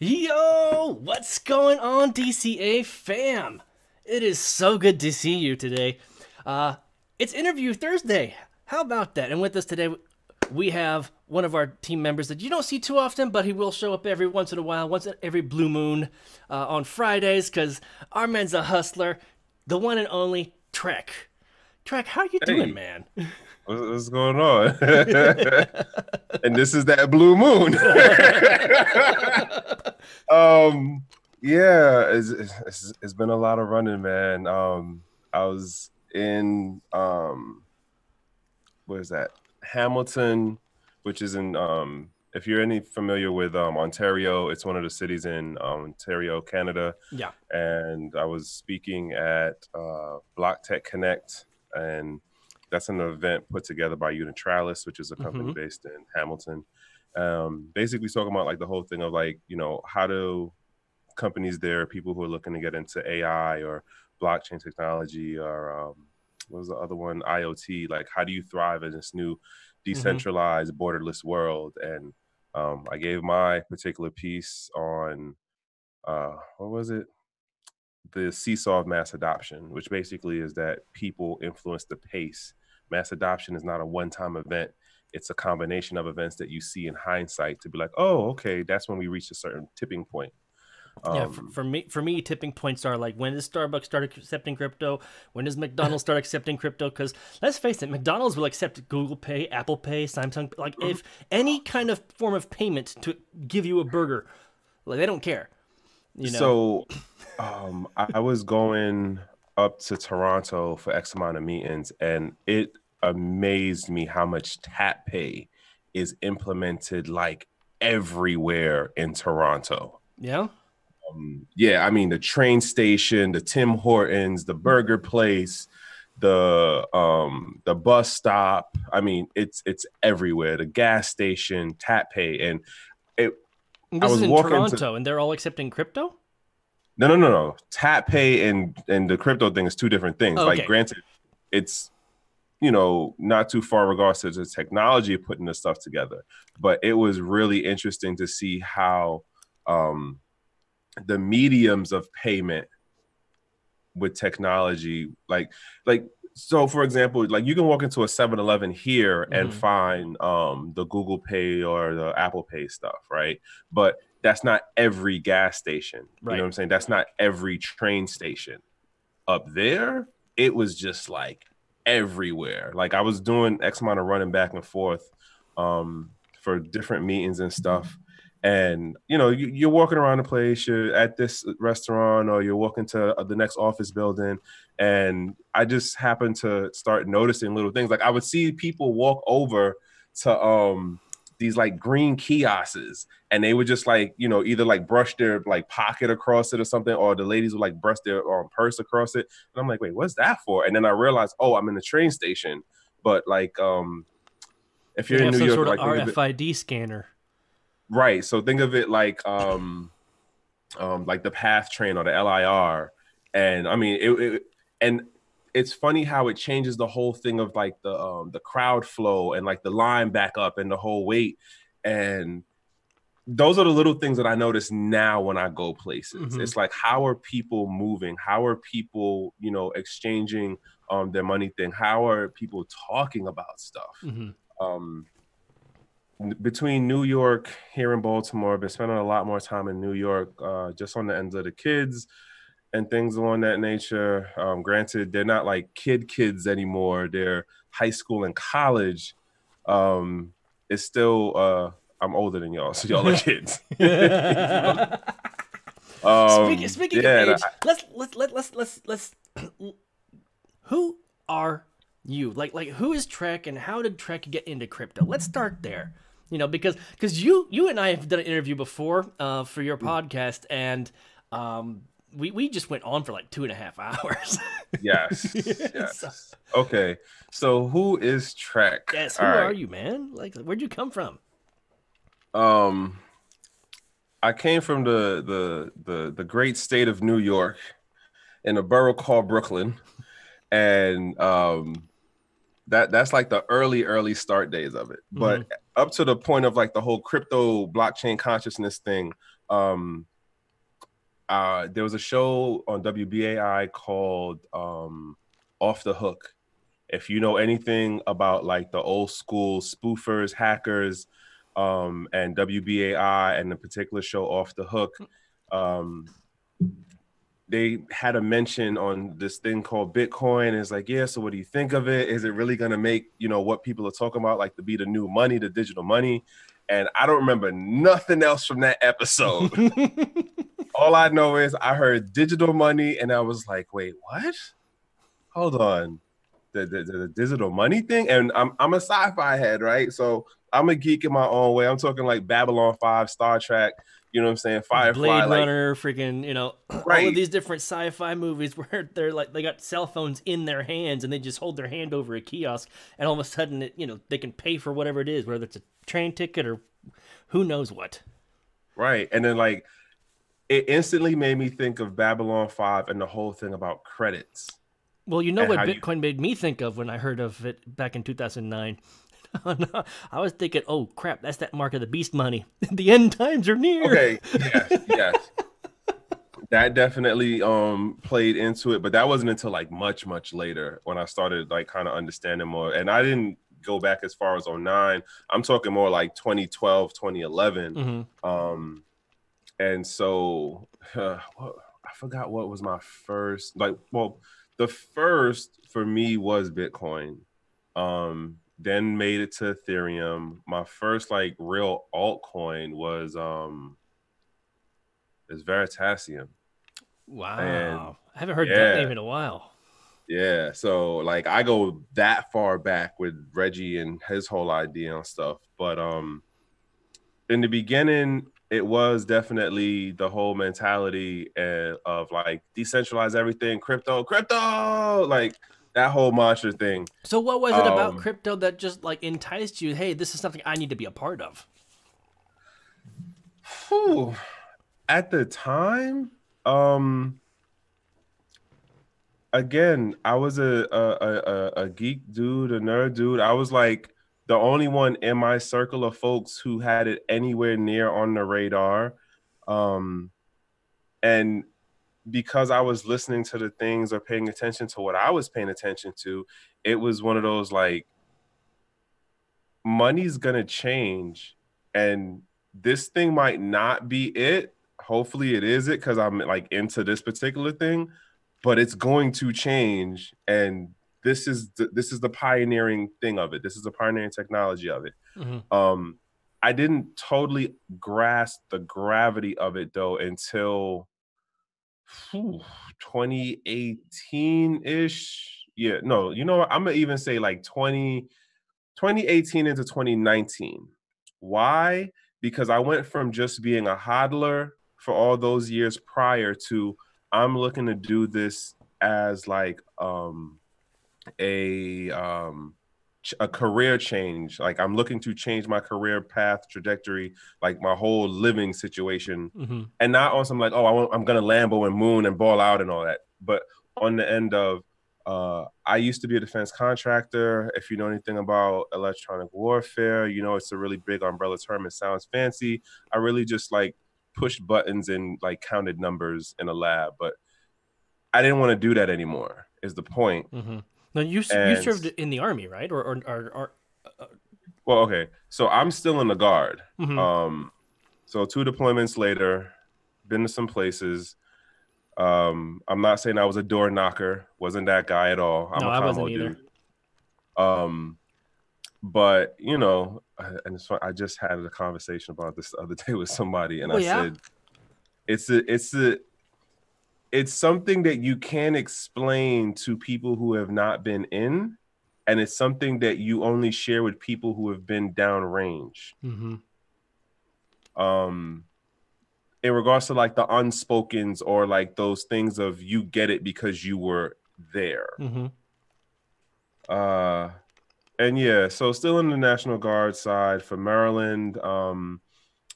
Yo, what's going on, DCA fam? It is so good to see you today. It's Interview Thursday. How about that? And with us today, we have one of our team members that you don't see too often, but he will show up every once in a while, once in every blue moon on Fridays, because our man's a hustler, the one and only Trekk. Trekk, how you doing, Hey, man? what's going on? And this is that blue moon. Yeah, it's been a lot of running, man. I was in where's that? Hamilton, which is in if you're any familiar with Ontario, it's one of the cities in Ontario, Canada. Yeah. And I was speaking at Block Tech Connect, and that's an event put together by Unitralis, which is a company based in Hamilton. Basically talking about like the whole thing of like, how do companies there, people who are looking to get into AI or blockchain technology or what was the other one, IoT, like how do you thrive in this new decentralized borderless world? And I gave my particular piece on what was it, the seesaw of mass adoption, which basically is that people influence the pace. Mass adoption is not a one-time event. It's a combination of events that you see in hindsight to be like, oh, okay, that's when we reached a certain tipping point. Yeah, for me, tipping points are like, when does Starbucks start accepting crypto? When does McDonald's start accepting crypto? Because let's face it, McDonald's will accept Google Pay, Apple Pay, Samsung. Like, if any kind of form of payment to give you a burger, like, they don't care. So I was going up to Toronto for X amount of meetings, and it amazed me how much tap pay is implemented like everywhere in Toronto. Yeah. Yeah, I mean the train station, the Tim Hortons, the burger place, the bus stop. I mean, it's everywhere. The gas station, tap pay, and it. I This is was in walking Toronto, and they're all accepting crypto? no. Tap pay and the crypto thing is two different things. Oh, Like, okay. granted, it's not too far in regards to the technology of putting this stuff together, but it was really interesting to see how the mediums of payment with technology, like so for example, like you can walk into a 7-Eleven here and find the Google Pay or the Apple Pay stuff, right? But that's not every gas station. You know Right. what I'm saying? That's not every train station. Up there, it was just like everywhere. Like I was doing X amount of running back and forth for different meetings and stuff. And you're walking around the place, you're at this restaurant or you're walking to the next office building, and I just happened to start noticing little things. Like I would see people walk over to these like green kiosks, and they would just like either like brush their like pocket across it or something, or the ladies would like brush their purse across it, and I'm like, wait, what's that for? And then I realized, oh, I'm in the train station. But like if They you're in have New some York, sort of like think of it. RFID scanner. Right. So think of it like the PATH train or the LIR. And I mean and it's funny how it changes the whole thing of like the crowd flow and like the line back up and the whole wait. And those are the little things that I notice now when I go places. It's like, how are people moving? How are people, exchanging their money thing? How are people talking about stuff? Um Between New York, here in Baltimore, I've been spending a lot more time in New York, just on the ends of the kids and things along that nature. Granted, they're not like kids anymore. They're high school and college. It's still, I'm older than y'all, so y'all are kids. Speaking of Yeah, age, let's who are you? Like who is Trek, and how did Trek get into crypto? Let's start there. Because you and I have done an interview before for your podcast, and we just went on for like 2.5 hours. yes, So, yes. Okay, so who is Trek? yes, All who are right. you, man? Like, where'd you come from? Um, I came from the great state of New York in a borough called Brooklyn, and that's like the early start days of it. But up to the point of like the whole crypto blockchain consciousness thing, there was a show on WBAI called Off the Hook. If you know anything about like the old school spoofers, hackers, and WBAI and the particular show Off the Hook, they had a mention on this thing called Bitcoin. It's like, yeah, so what do you think of it? Is it really going to make, what people are talking about, like to be the new money, the digital money? And I don't remember nothing else from that episode. All I know is I heard digital money and I was like, wait, what? Hold on. The digital money thing? And I'm a sci-fi head, right? So I'm a geek in my own way. I'm talking like Babylon 5, Star Trek, you know what I'm saying? Firefly, Blade Runner, freaking, all of right. these different sci-fi movies where they're like, they got cell phones in their hands and they just hold their hand over a kiosk and all of a sudden, they can pay for whatever it is, whether it's a train ticket or who knows what. Right. And then like, it instantly made me think of Babylon 5 and the whole thing about credits. Well, what Bitcoin made me think of when I heard of it back in 2009. I was thinking, oh crap, that's that mark of the beast money. The end times are near. Okay, yes. That definitely played into it, but that wasn't until like much later when I started like kind of understanding more. And I didn't go back as far as 09. I'm talking more like 2012, 2011. Mm-hmm. And so I forgot what was my first, the first for me was Bitcoin. Then made it to Ethereum. My first like real altcoin was Veritasium. Wow. And I haven't heard that name in a while. Yeah. So like I go that far back with Reggie and his whole idea and stuff. But in the beginning, it was definitely the whole mentality of like decentralize everything, crypto, like that whole mantra thing. So what was it about crypto that just like enticed you? Hey, this is something I need to be a part of. At the time, again, I was a geek dude, a nerd dude. I was like the only one in my circle of folks who had it anywhere near on the radar. And because I was listening to the things or paying attention to what I was paying attention to, it was one of those like, money's gonna change and this thing might not be it. Hopefully it is it because I'm like into this particular thing, but it's going to change. And this is the pioneering thing of it. This is the pioneering technology of it. Mm-hmm. I didn't totally grasp the gravity of it though until 2018-ish. Yeah, no, you know what? I'm gonna even say like 2018 into 2019. Why? Because I went from just being a hodler for all those years prior to I'm looking to do this as like a career change. Like I'm looking to change my career path trajectory, like my whole living situation. Mm-hmm. And not on some like, oh, I'm gonna Lambo and moon and ball out and all that, but on the end of I used to be a defense contractor. If you know anything about electronic warfare, you know it's a really big umbrella term. It sounds fancy. I really just like pushed buttons and like counted numbers in a lab, but I didn't want to do that anymore. Is the point? Mm-hmm. Now you served in the army, right? Well, okay. So I'm still in the Guard. Mm-hmm. So 2 deployments later, been to some places. I'm not saying I was a door knocker. Wasn't that guy at all. I'm no, a I wasn't combo either. dude. But you know, and it's fun, I just had a conversation about this the other day with somebody, and said, it's something that you can't explain to people who have not been in, and it's something that you only share with people who have been downrange. Mm-hmm. In regards to like the unspokens or like those things of you get it because you were there. Mm-hmm. And yeah, so still in the National Guard side for Maryland.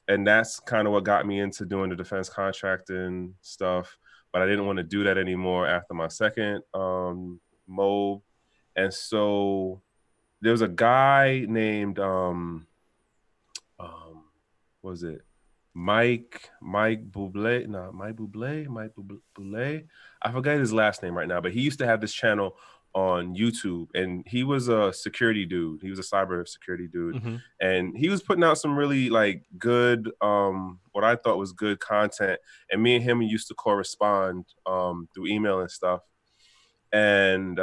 And that's kind of what got me into doing the defense contracting stuff. But I didn't want to do that anymore after my second MOB. And so there was a guy named, what was it? Mike Bublé, no, Mike Bublé. I forget his last name right now, but he used to have this channel on YouTube, and he was a security dude. He was a cyber security dude, and he was putting out some really like good, what I thought was good content. And me and him used to correspond through email and stuff. And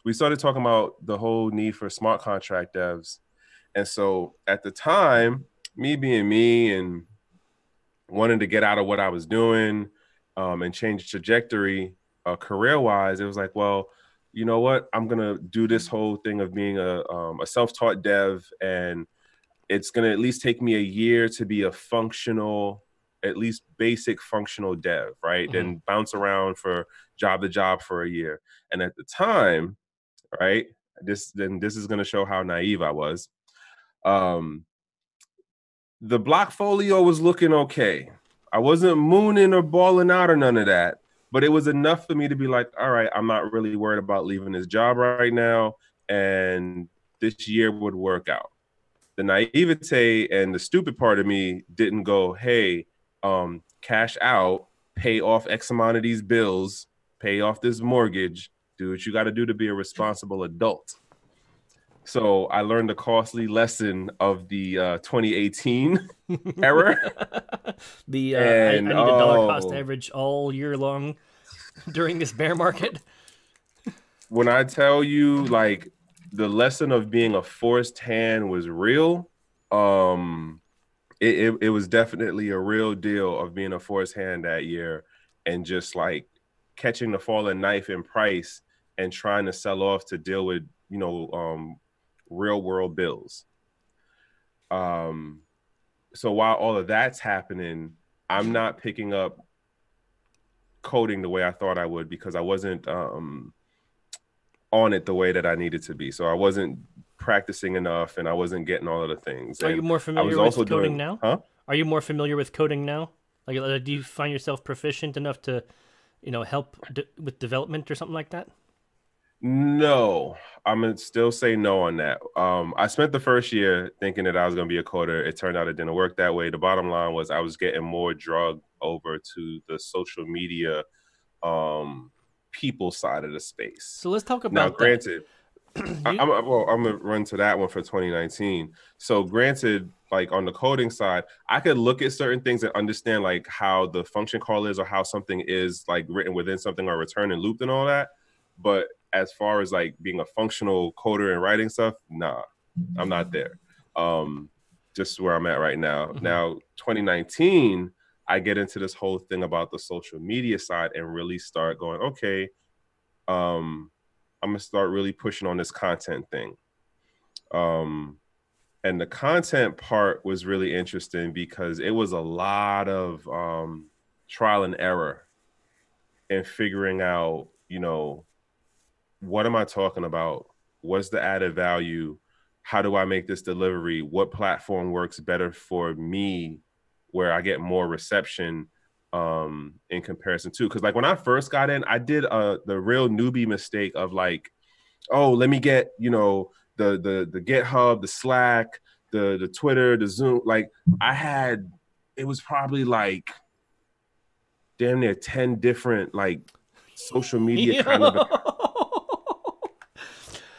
we started talking about the whole need for smart contract devs. And so at the time, me being me and wanting to get out of what I was doing and change trajectory career-wise, it was like, well, you know what? I'm going to do this whole thing of being a self-taught dev, and it's going to at least take me a year to be a functional, at least basic functional dev, right? Then bounce around for job to job for a year. And at the time, right, this is going to show how naive I was. The Blockfolio was looking okay. I wasn't mooning or balling out or none of that, but it was enough for me to be like, all right, I'm not really worried about leaving this job right now, and this year would work out. The naivete and the stupid part of me didn't go, hey, cash out, pay off X amount of these bills, pay off this mortgage, do what you got to do to be a responsible adult. So I learned a costly lesson of the 2018 error. I need a dollar cost average all year long during this bear market. When I tell you, like, the lesson of being a forced hand was real, it was definitely a real deal of being a forced hand that year, and just like catching the falling knife in price and trying to sell off to deal with, you know, real world bills. So while all of that's happening, I'm not picking up coding the way I thought I would, because I wasn't on it the way that I needed to be. So I wasn't practicing enough, and I wasn't getting all of the things. Are you more familiar with coding now? Huh? Are you more familiar with coding now? Like, do you find yourself proficient enough to, you know, help with development or something like that? No, I'm gonna still say no on that. I spent the first year thinking that I was gonna be a coder. It turned out it didn't work that way. The bottom line was I was getting more drugged over to the social media people side of the space. So let's talk about now. Granted, I'm gonna run to that one for 2019. So granted, like on the coding side, I could look at certain things and understand like how the function call is, or how something is like written within something, or returned and looped and all that. But as far as like being a functional coder and writing stuff, nah, I'm not there. Just where I'm at right now. Now, 2019, I get into this whole thing about the social media side and really start going, okay, I'm gonna start really pushing on this content thing. And the content part was really interesting because it was a lot of trial and error and figuring out, you know, what am I talking about? What's the added value? How do I make this delivery? What platform works better for me where I get more reception in comparison to? Because like when I first got in, I did the real newbie mistake of like, oh, let me get, you know, the GitHub, the Slack, the Twitter, the Zoom. Like it was probably like damn near 10 different like social media kind of accounts.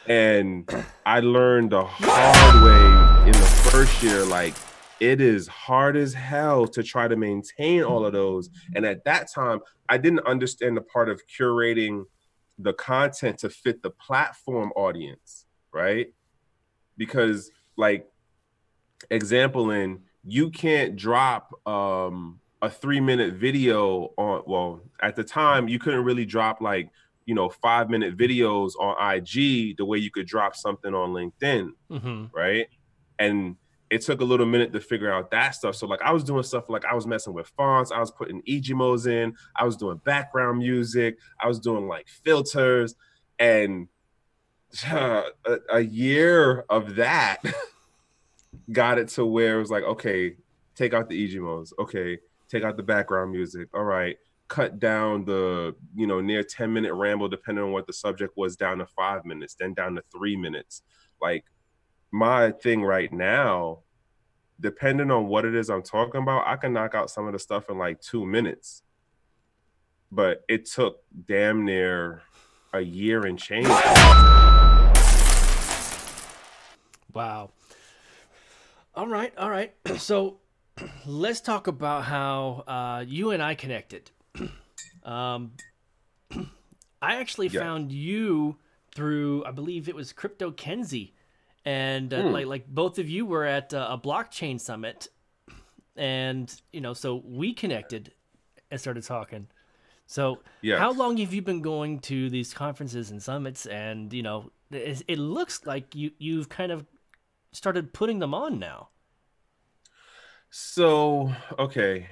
And I learned the hard way in the first year, like it is hard as hell to try to maintain all of those. And at that time, I didn't understand the part of curating the content to fit the platform audience, right? Because like, example in, you can't drop a 3-minute video on, well, at the time, you couldn't really drop like, you know, 5-minute videos on IG the way you could drop something on LinkedIn, right? And it took a little minute to figure out that stuff. So like I was doing stuff like I was messing with fonts, I was putting Ejimos in, I was doing background music, I was doing like filters, and a year of that got it to where it was like, okay, take out the Ejimos, okay, take out the background music, all right, cut down the, you know, near 10-minute ramble, depending on what the subject was, down to 5 minutes, then down to 3 minutes. Like my thing right now, depending on what it is I'm talking about, I can knock out some of the stuff in like 2 minutes. But it took damn near a year and change. Wow. All right, all right. So let's talk about how you and I connected. Um, I actually Yeah. found you through, I believe it was Crypto Kenzie, and like both of you were at a blockchain summit, and so we connected and started talking. So how Yes. long have you been going to these conferences and summits? And it looks like you've kind of started putting them on now. So, okay.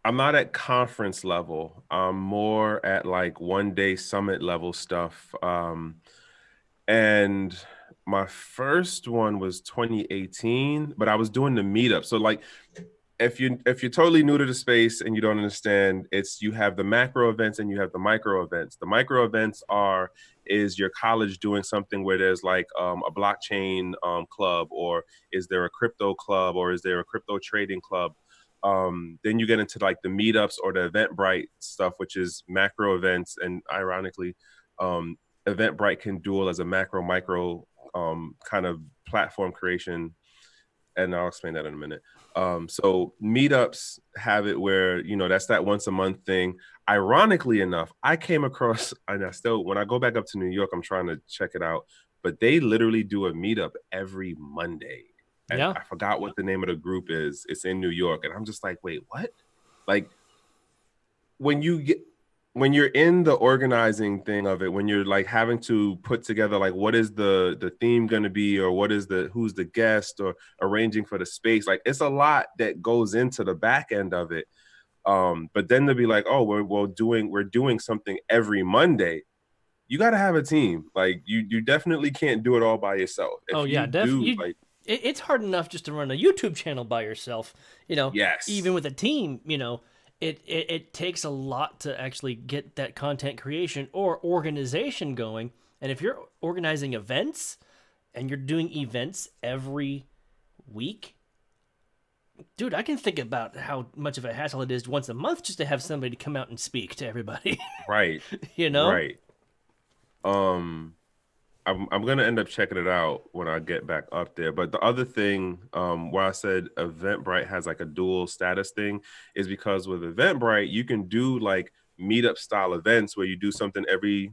I'm not at conference level. I'm more at like 1 day summit level stuff. And my first one was 2018, but I was doing the meetup. So like if you're totally new to the space and you don't understand, it's you have the macro events and you have the micro events. The micro events is your college doing something where there's like a blockchain club, or is there a crypto club, or is there a crypto trading club? Then you get into like the meetups or the Eventbrite stuff, which is macro events. And ironically, Eventbrite can dual as a macro micro kind of platform creation, and I'll explain that in a minute. So meetups have it where that's that once a month thing. Ironically enough, I came across, and I still, when I go back up to New York, I'm trying to check it out, but they literally do a meetup every Monday. And Yeah. I forgot what the name of the group is. It's in New York, and I'm just like, wait, what? Like when you get when you're in the organizing thing of it, when you're like having to put together like what is the theme going to be, or what is who's the guest, or arranging for the space, like it's a lot that goes into the back end of it. But then to be like, oh, we're doing something every Monday. You got to have a team. Like you definitely can't do it all by yourself. Oh If yeah, you do, definitely. like, It's hard enough just to run a YouTube channel by yourself. Even yes, with a team, it takes a lot to actually get that content creation or organization going. And if you're organizing events and you're doing events every week, dude, I can think about how much of a hassle it is once a month just to have somebody come out and speak to everybody. right, you know? right. Um, I'm gonna end up checking it out when I get back up there. But the other thing, where I said Eventbrite has like a dual status thing, is because with Eventbrite you can do like meetup style events where you do something every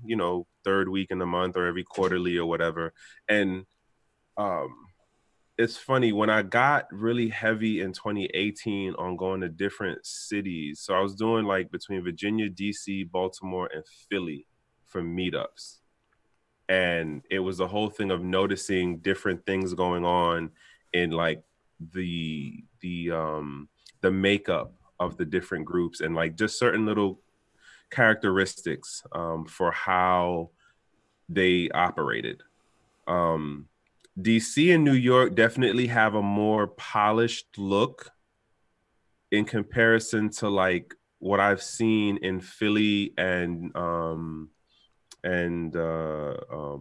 third week in the month, or every quarterly or whatever. And um, it's funny, when I got really heavy in 2018 on going to different cities. So I was doing like between Virginia, DC, Baltimore, and Philly for meetups, and it was the whole thing of noticing different things going on in like the makeup of the different groups, and like just certain little characteristics for how they operated. um DC and New York definitely have a more polished look in comparison to like what I've seen in Philly and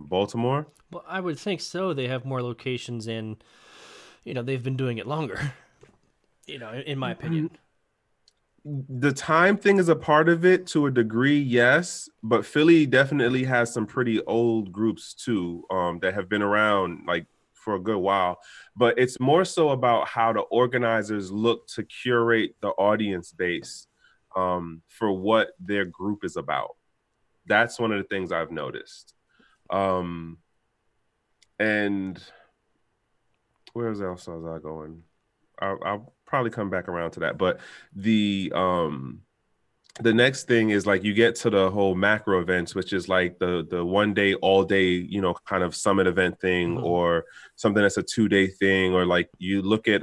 Baltimore. Well, I would think so. They have more locations and, they've been doing it longer, in my opinion. The time thing is a part of it to a degree, yes, but Philly definitely has some pretty old groups too, that have been around like for a good while. But it's more so about how the organizers look to curate the audience base, for what their group is about. That's one of the things I've noticed. Um, and where else was I going? I'll probably come back around to that. But the next thing is like you get to the whole macro events, which is like the 1 day, all day, kind of summit event thing, Mhm. or something that's a 2 day thing, or like you look at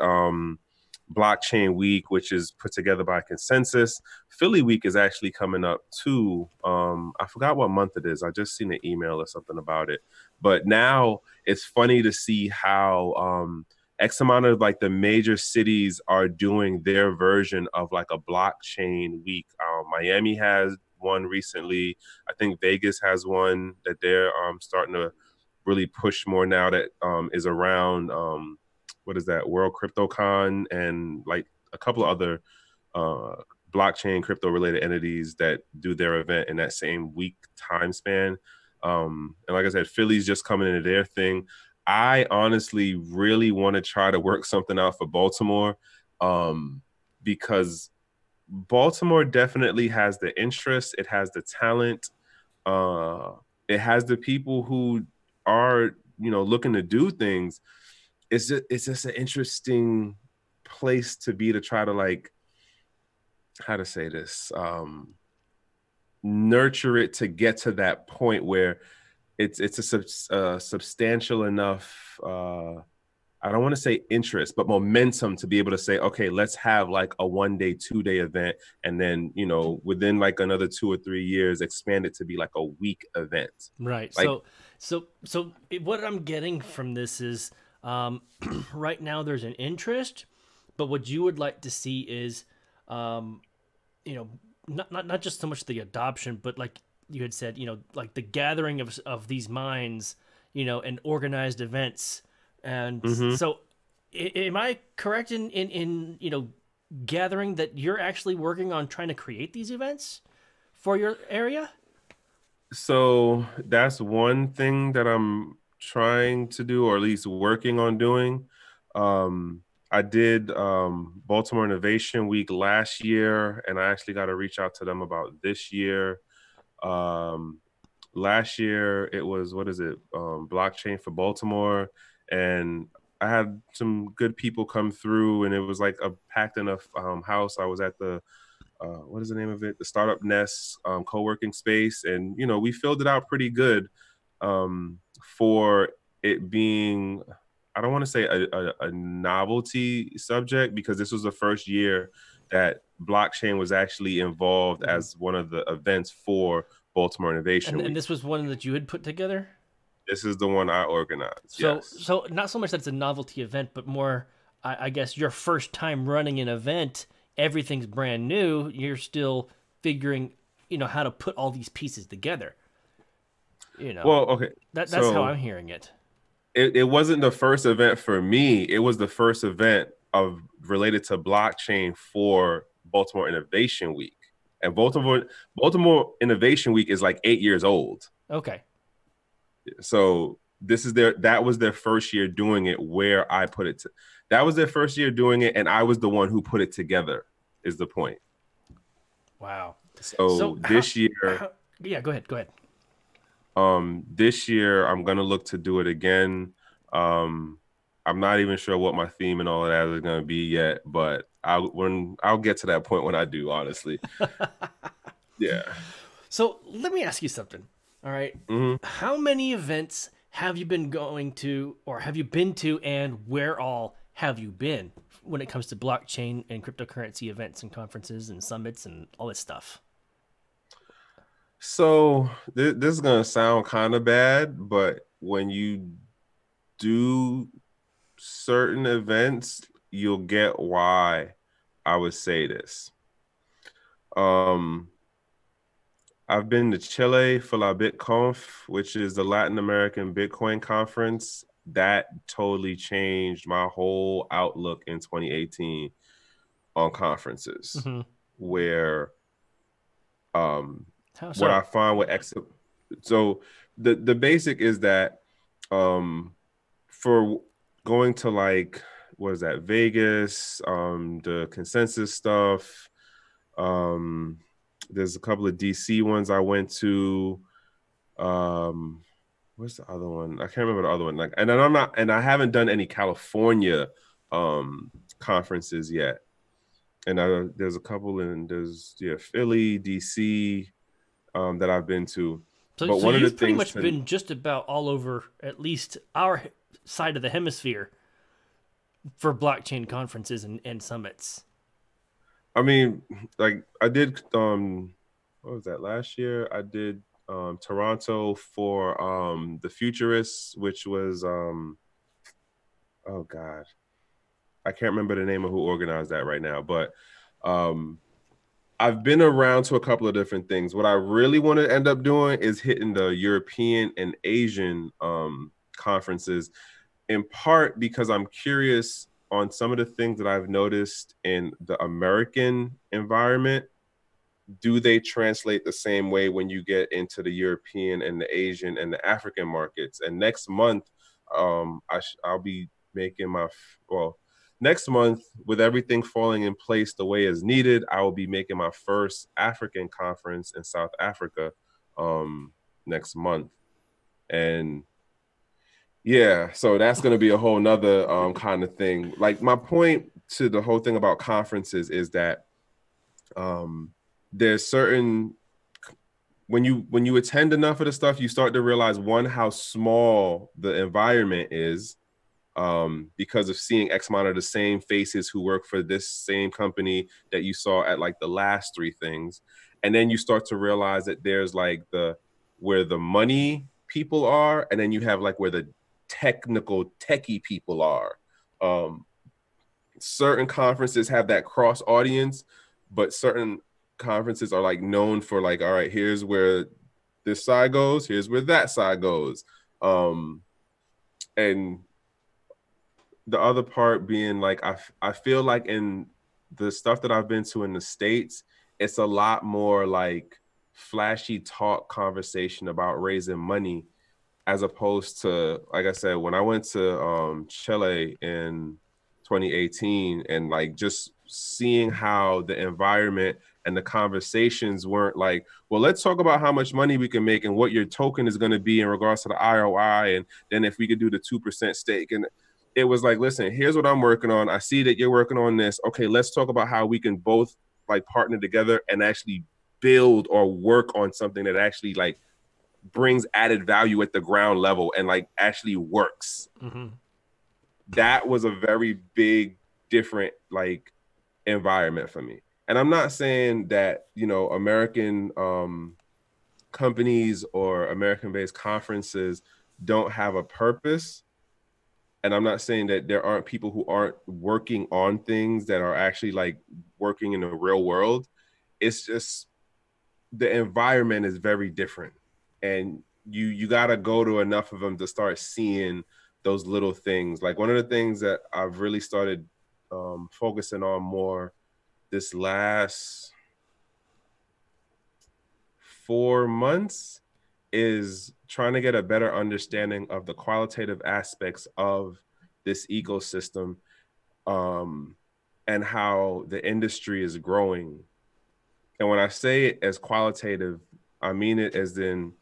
blockchain week, which is put together by consensus. Philly week is actually coming up too. I forgot what month it is. I just seen an email or something about it. But now it's funny to see how X amount of like the major cities are doing their version of like a blockchain week. Miami has one recently. I think Vegas has one that they're starting to really push more now, that is around what is that, World CryptoCon, and like a couple of other blockchain crypto related entities that do their event in that same week time span. And like I said, Philly's just coming into their thing. I honestly really want to try to work something out for Baltimore, because Baltimore definitely has the interest, it has the talent, it has the people who are, looking to do things. It's just an interesting place to be, to try to, like, how to say this, nurture it to get to that point where it's a substantial enough, I don't want to say interest, but momentum to be able to say, okay, let's have like a 1-day, 2-day event. And then, within like another 2 or 3 years, expand it to be like a week event. Right. Like, What I'm getting from this is, right now there's an interest, but what you would like to see is, not just so much the adoption, but like you had said, like the gathering of these minds, and organized events. And so am I correct in gathering that you're actually working on trying to create these events for your area? So that's one thing that I'm trying to do, or at least working on doing. I did Baltimore Innovation Week last year, and I actually got to reach out to them about this year. Last year it was, Blockchain for Baltimore, and I had some good people come through, and it was like a packed enough house. I was at the what is the name of it? The Startup Nest co-working space. And, we filled it out pretty good for it being, I don't want to say a novelty subject, because this was the first year that blockchain was actually involved as one of the events for Baltimore Innovation Week. And this was one that you had put together? This is the one I organized, yes. So not so much that it's a novelty event, but more, I guess, your first time running an event. Everything's brand new. You're still figuring, how to put all these pieces together. Well, okay. That's how I'm hearing it. It wasn't the first event for me. It was the first event related to blockchain for Baltimore Innovation Week. And Baltimore Innovation Week is like 8 years old. Okay. So that was their first year doing it, where I put it to. That was their first year doing it, and I was the one who put it together, is the point. Wow. So this year... Yeah, go ahead. This year, I'm going to look to do it again. I'm not even sure what my theme and all of that is going to be yet, but I'll get to that point when I do, honestly. Yeah. So let me ask you something. All right. How many events have you been going to, or have you been to, and where all have you been when it comes to blockchain and cryptocurrency events and conferences and summits and all this stuff? So this is going to sound kind of bad, but when you do certain events, you'll get why I would say this. I've been to Chile for La BitConf, which is the Latin American Bitcoin conference. That totally changed my whole outlook in 2018 on conferences, where what I find with so the basic is that for going to, like, what is that, Vegas, the consensus stuff, there's a couple of DC ones I went to. What's the other one? I can't remember the other one. Like, and I haven't done any California conferences yet. And there's a couple there's Philly, DC that I've been to. So you've pretty much been just about all over, at least our side of the hemisphere, for blockchain conferences and summits. I mean, like, I did, what was that, last year? I did Toronto for the Futurists, which was, oh God, I can't remember the name of who organized that right now, but I've been around to a couple of different things. What I really want to end up doing is hitting the European and Asian conferences. in part because I'm curious on some of the things that I've noticed in the American environment. Do they translate the same way when you get into the European and the Asian and the African markets? And next month, I'll be making next month, with everything falling in place the way is needed, I will be making my first African conference in South Africa next month. And yeah, so that's going to be a whole nother kind of thing. Like, my point to the whole thing about conferences is that there's certain, when you attend enough of the stuff, you start to realize, one, how small the environment is, because of seeing X amount of the same faces who work for this same company that you saw at like the last three things. And then you start to realize that there's like where the money people are, and then you have like where the techie people are. Certain conferences have that cross audience, but certain conferences are like known for like, all right, here's where this side goes, here's where that side goes. And the other part being like, I feel like in the stuff that I've been to in the States, it's a lot more like flashy talk conversation about raising money, as opposed to, like I said, when I went to Chile in 2018, and like just seeing how the environment and the conversations weren't like, well, let's talk about how much money we can make and what your token is going to be in regards to the ROI, and then if we could do the 2% stake. And it was like, listen, here's what I'm working on. I see that you're working on this. Okay, let's talk about how we can both like partner together and actually build or work on something that actually like brings added value at the ground level and like actually works. Mm-hmm. That was a very big, different like environment for me. And I'm not saying that, you know, American companies or American-based conferences don't have a purpose. And I'm not saying that there aren't people who aren't working on things that are actually like working in the real world. It's just the environment is very different. And you got to go to enough of them to start seeing those little things. Like, one of the things that I've really started focusing on more this last 4 months is trying to get a better understanding of the qualitative aspects of this ecosystem, and how the industry is growing. And when I say it as qualitative, I mean it as in,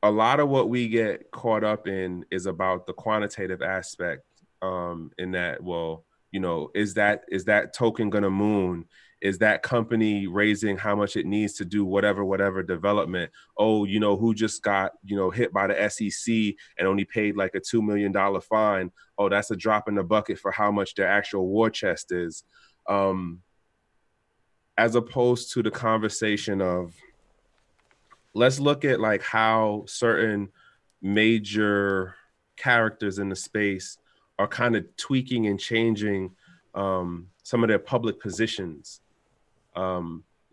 a lot of what we get caught up in is about the quantitative aspect, in that, well, you know, is that token gonna moon? Is that company raising how much it needs to do whatever development? Oh, you know, who just got, you know, hit by the SEC and only paid like a $2 million fine? Oh, that's a drop in the bucket for how much their actual war chest is. As opposed to the conversation of, let's look at like how certain major characters in the space are kind of tweaking and changing some of their public positions.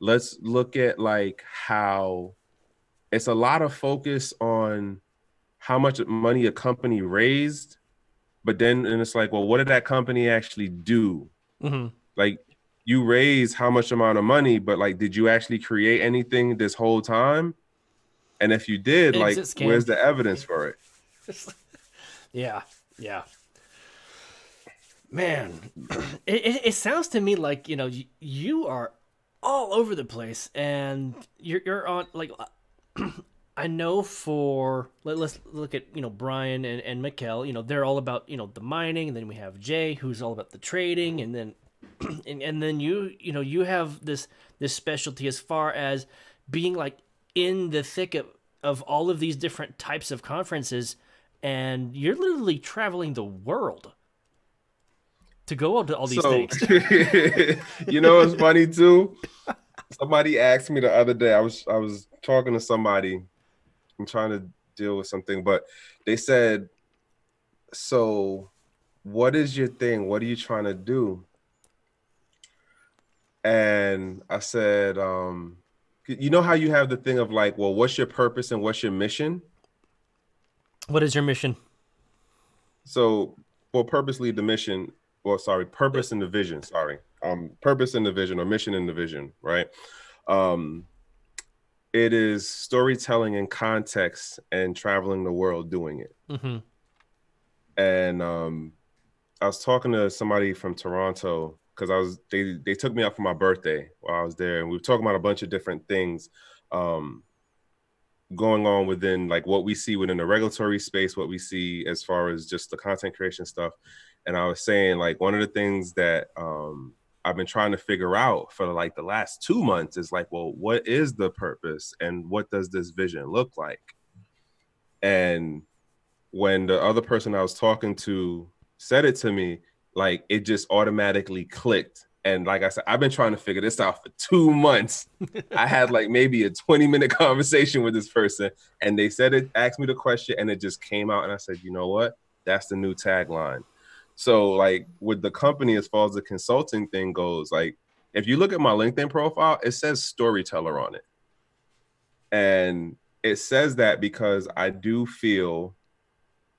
Let's look at like how it's a lot of focus on how much money a company raised, but then and it's like, well, what did that company actually do? Mm-hmm. Like, you raise how much amount of money, but like, did you actually create anything this whole time? And if you did, like, where's the evidence for it? Yeah. Man, it sounds to me like, you know, you are all over the place, and you're on like, I know let's look at, you know, Brian and Mikkel, you know, they're all about, you know, the mining, and then we have Jay, who's all about the trading, and then and then you know, you have this specialty as far as being like in the thick of all of these different types of conferences, and you're literally traveling the world to go up to all these things. You know, it's funny too. Somebody asked me the other day, I was talking to somebody, I'm trying to deal with something, but they said, so what is your thing? What are you trying to do? And I said, you know how you have the thing of like, well, what's your purpose and what's your mission? What is your mission? So for purposely the mission, or sorry, purpose and the vision, sorry. Purpose and the vision, or mission and the vision, right? Um, it is storytelling in context and traveling the world doing it. Mm-hmm. And I was talking to somebody from Toronto because they took me out for my birthday while I was there, and we were talking about a bunch of different things going on within like what we see within the regulatory space, what we see as far as just the content creation stuff. And I was saying like one of the things that I've been trying to figure out for like the last 2 months is like, well, what is the purpose and what does this vision look like? And when the other person I was talking to said it to me, like it just automatically clicked. And like I said, I've been trying to figure this out for 2 months. I had like maybe a 20-minute conversation with this person, and they said it, asked me the question, and it just came out. And I said, you know what? That's the new tagline. So like with the company, as far as the consulting thing goes, like if you look at my LinkedIn profile, it says storyteller on it. And it says that because I do feel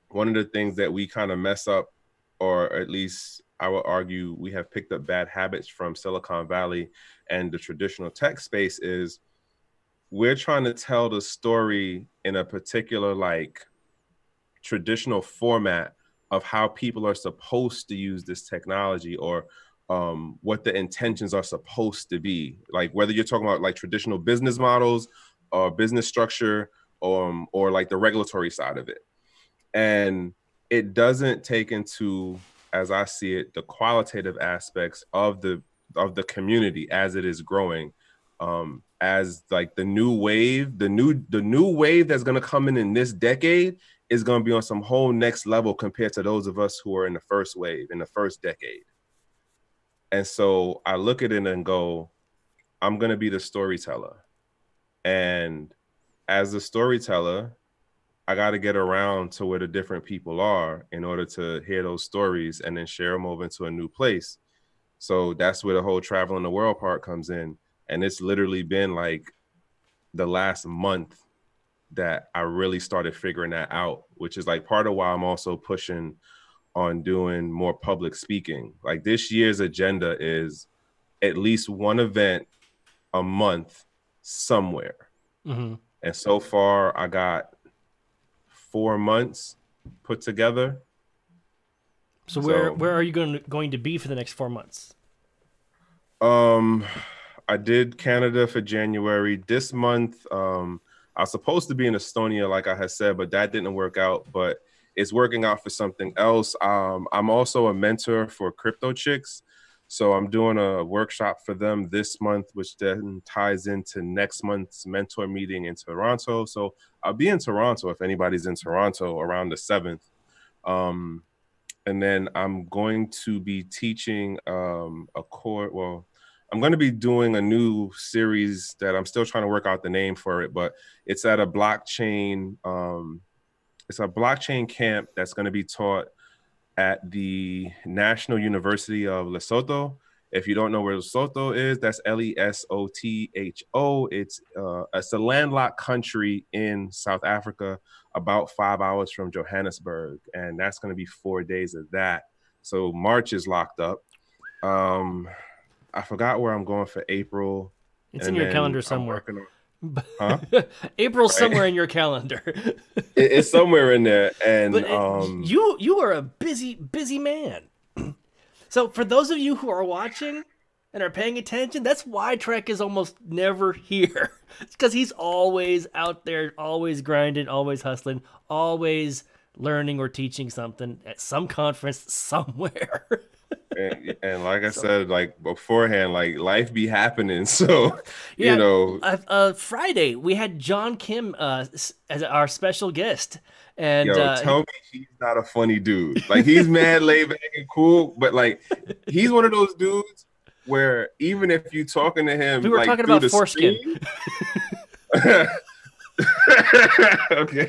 one of the things that we kind of mess up, or at least I would argue we have picked up bad habits from Silicon Valley and the traditional tech space, is we're trying to tell the story in a particular like traditional format of how people are supposed to use this technology, or what the intentions are supposed to be. Like whether you're talking about like traditional business models or business structure, or like the regulatory side of it. And it doesn't take into, as I see it, the qualitative aspects of the community as it is growing, as like the new wave, the new wave that's going to come in this decade is going to be on some whole next level compared to those of us who are in the first wave, in the first decade. And so I look at it and go, I'm going to be the storyteller. And as the storyteller, I got to get around to where the different people are in order to hear those stories and then share them over into a new place. So that's where the whole traveling the world part comes in. And it's literally been like the last month that I really started figuring that out, which is like part of why I'm also pushing on doing more public speaking. Like this year's agenda is at least one event a month somewhere. Mm-hmm. And so far I got 4 months put together. So where are you going to be for the next 4 months? I did Canada for January. This month, I was supposed to be in Estonia, like I had said, but that didn't work out. But it's working out for something else. I'm also a mentor for Crypto Chicks. So I'm doing a workshop for them this month, which then ties into next month's mentor meeting in Toronto. So I'll be in Toronto if anybody's in Toronto around the 7th. And then I'm going to be teaching a course. Well, I'm going to be doing a new series that I'm still trying to work out the name for it, but it's at a blockchain. It's a blockchain camp that's going to be taught at the National University of Lesotho. If you don't know where Lesotho is, that's Lesotho. It's a landlocked country in South Africa, about 5 hours from Johannesburg. And that's going to be 4 days of that. So March is locked up. I forgot where I'm going for April. It's in your calendar somewhere. Huh? April's somewhere in your calendar. It's somewhere in there. And but you are a busy man. So for those of you who are watching and are paying attention, that's why Trekk is almost never here. It's because he's always out there, always grinding, always hustling, always learning or teaching something at some conference somewhere. And like I said, like beforehand, like life be happening. So, yeah, you know, Friday we had John Kim as our special guest. And tell me he's not a funny dude. Like he's mad, laid back, and cool, but like he's one of those dudes where even if you talking to him, we were like, talking about foreskin. Okay,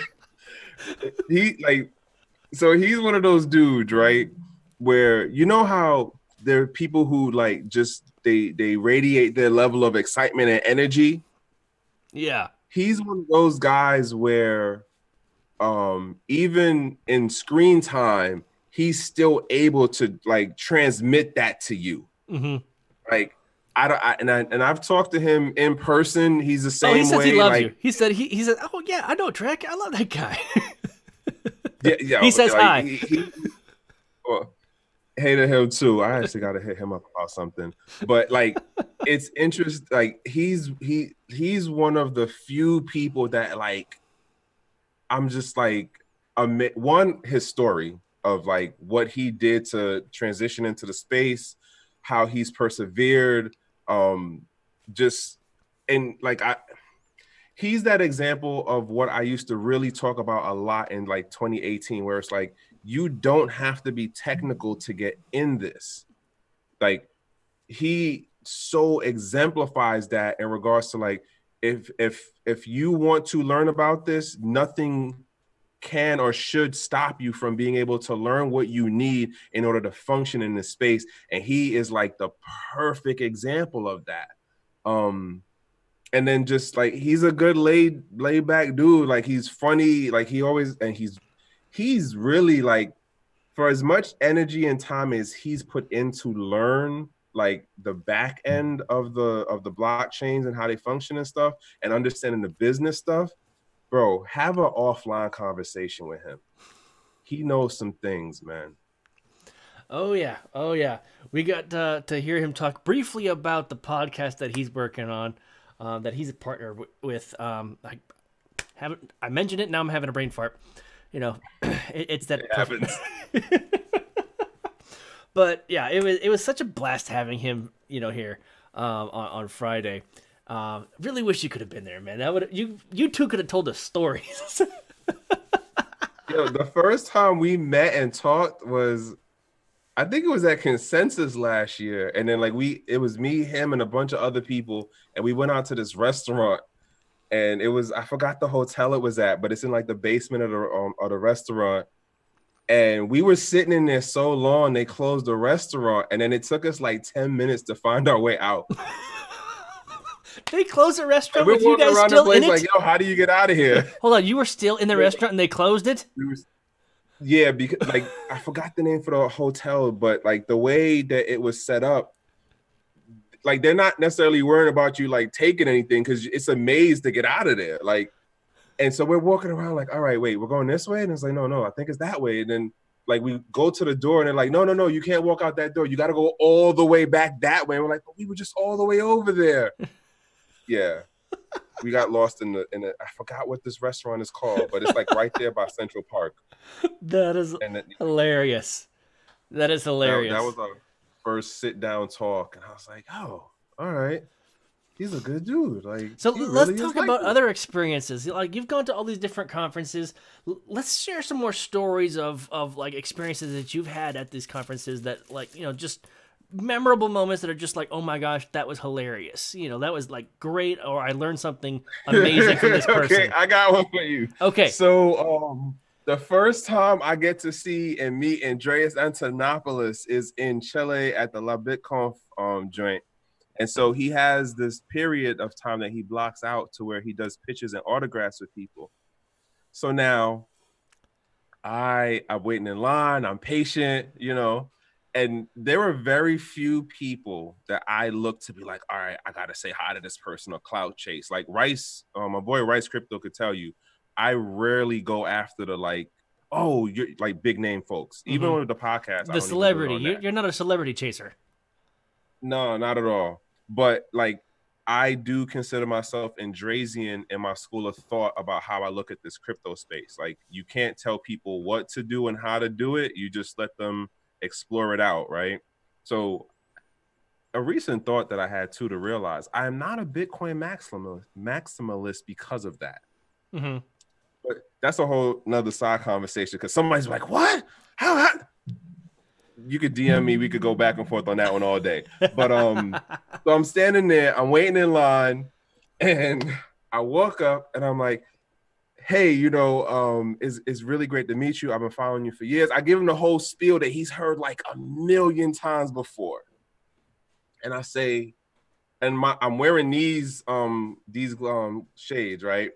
he's one of those dudes, right? Where you know how there are people who like just they radiate their level of excitement and energy. Yeah, he's one of those guys where even in screen time, he's still able to like transmit that to you. Mm-hmm. Like I've talked to him in person. He's the same way. Oh, he says way, he loves like, you. He said, oh yeah, I know Trek. I love that guy. yeah. He says like, hi. He hated him too. I actually got to hit him up about something. But like, it's interesting. Like he's one of the few people that like, I'm just like, one, his story of like what he did to transition into the space, how he's persevered, just, and like he's that example of what I used to really talk about a lot in like 2018, where it's like, you don't have to be technical to get in this. Like he so exemplifies that in regards to like, if you want to learn about this, nothing can or should stop you from being able to learn what you need in order to function in this space. And he is like the perfect example of that. And then just like, he's a good laid back dude. Like he's funny. Like he always, and he's really like, for as much energy and time as he's put into learn like the back end of the blockchains and how they function and stuff, and understanding the business stuff, bro, have an offline conversation with him. He knows some things, man. Oh yeah. We got to hear him talk briefly about the podcast that he's working on, that he's a partner with. I mentioned it. Now I'm having a brain fart. You know, it's that. It happens. But yeah, it was such a blast having him, here on Friday. Really wish you could have been there, man. That would you two could have told us stories. Yo, the first time we met and talked was, I think it was at Consensus last year, and then like it was me, him, and a bunch of other people, and we went out to this restaurant, and it was, I forgot the hotel it was at, but it's in like the basement of the restaurant. And we were sitting in there so long, they closed the restaurant, and then it took us like 10 minutes to find our way out. They closed the restaurant with you guys still in it? Like, yo, how do you get out of here? Hold on, you were still in the restaurant and they closed it? Yeah, because like I forgot the name for the hotel, but like the way that it was set up, like they're not necessarily worried about you like taking anything, because it's a maze to get out of there. Like, and so we're walking around like, all right, wait, we're going this way? And it's like, no, I think it's that way. And then like we go to the door and they're like, no, you can't walk out that door. You got to go all the way back that way. And we're like, but we were just all the way over there. Yeah. We got lost in the I forgot what this restaurant is called, but it's like right there by Central Park. That is hilarious. That is hilarious. That was our first sit down talk. And I was like, oh, all right. He's a good dude. Like, so let's talk about other experiences. Like, you've gone to all these different conferences. Let's share some more stories of like experiences that you've had at these conferences that, like, just memorable moments that are just like, oh my gosh, that was hilarious. That was like great, or I learned something amazing from this person. Okay, I got one for you. Okay. So the first time I get to see and meet Andreas Antonopoulos is in Chile at the La BitConf joint. And so he has this period of time that he blocks out to where he does pitches and autographs with people. So now I'm waiting in line, I'm patient, and there were very few people that I look to be like, all right, I got to say hi to this person or clout chase. Like Rice, my boy Rice Crypto could tell you, I rarely go after the like, oh, you're like big name folks. Even with the podcast. The celebrity. You're not a celebrity chaser. No, not at all. But like, I do consider myself Andrasian in my school of thought about how I look at this crypto space. Like, you can't tell people what to do and how to do it. You just let them explore it out, right? So a recent thought that I had too to realize, I am not a Bitcoin maximalist because of that. Mm-hmm. But that's a whole nother side conversation, because somebody's like, what? How? You could DM me. We could go back and forth on that one all day. But so I'm standing there, I'm waiting in line, and I walk up and I'm like, hey, it's really great to meet you. I've been following you for years. I give him the whole spiel that he's heard like a million times before. And I say, and I'm wearing these shades, right?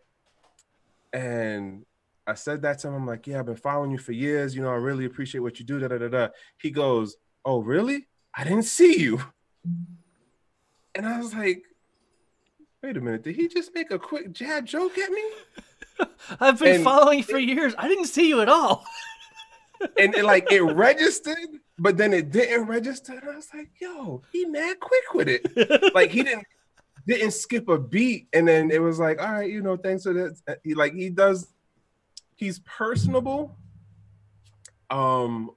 And I said that to him. I'm like, yeah, I've been following you for years. You know, I really appreciate what you do. Da, da, da, da. He goes, oh, really? I didn't see you. And I was like, wait a minute. Did he just make a quick jab joke at me? I've been following you for years. I didn't see you at all. and like it registered, but then it didn't register. And I was like, yo, he mad quick with it. Like he didn't skip a beat. And then it was like, all right, you know, thanks for this. He's personable. And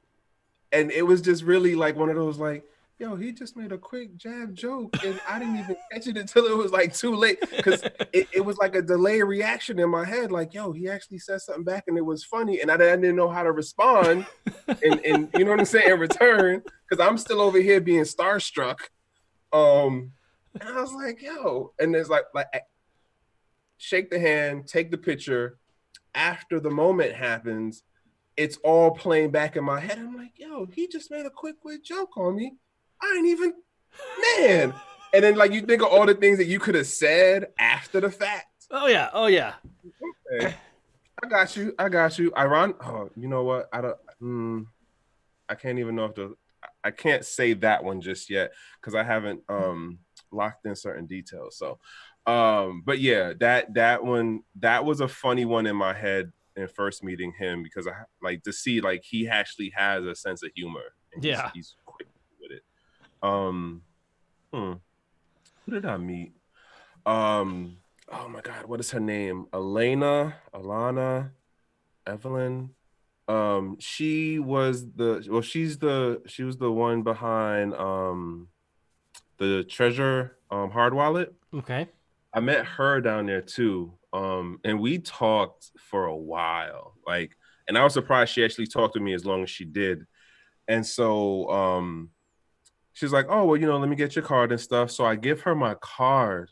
it was just really like one of those like, yo, he just made a quick jab joke and I didn't even catch it until it was like too late, because it was like a delayed reaction in my head, like, yo, he actually said something back and it was funny and I didn't know how to respond and you know what I'm saying, in return, because I'm still over here being starstruck. And I was like, yo, and there's like shake the hand, take the picture. After the moment happens, it's all playing back in my head. I'm like, yo, he just made a quick joke on me. I ain't even, man. And then like you think of all the things that you could have said after the fact. Oh yeah. Okay. I got you. Iron. Oh, you know what? I can't even know I can't say that one just yet because I haven't locked in certain details. So but yeah, that one, that was a funny one in my head in first meeting him, because I like to see like he actually has a sense of humor. And he's quick with it. Who did I meet? Oh my God, what is her name? Alana, Evelyn. She was she was the one behind the Treasure hard wallet. Okay. I met her down there too. And we talked for a while. Like, and I was surprised she actually talked to me as long as she did. And so she's like, oh, well, you know, let me get your card and stuff. So I give her my card.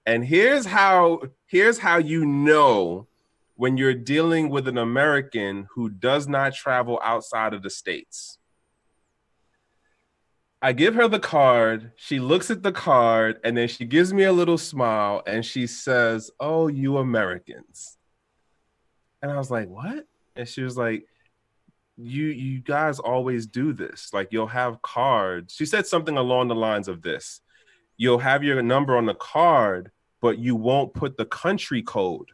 And here's how you know when you're dealing with an American who does not travel outside of the States. I give her the card. She looks at the card and then she gives me a little smile and she says, oh, you Americans. And I was like, what? And she was like, you guys always do this. Like, you'll have cards. She said something along the lines of this. You'll have your number on the card, but you won't put the country code.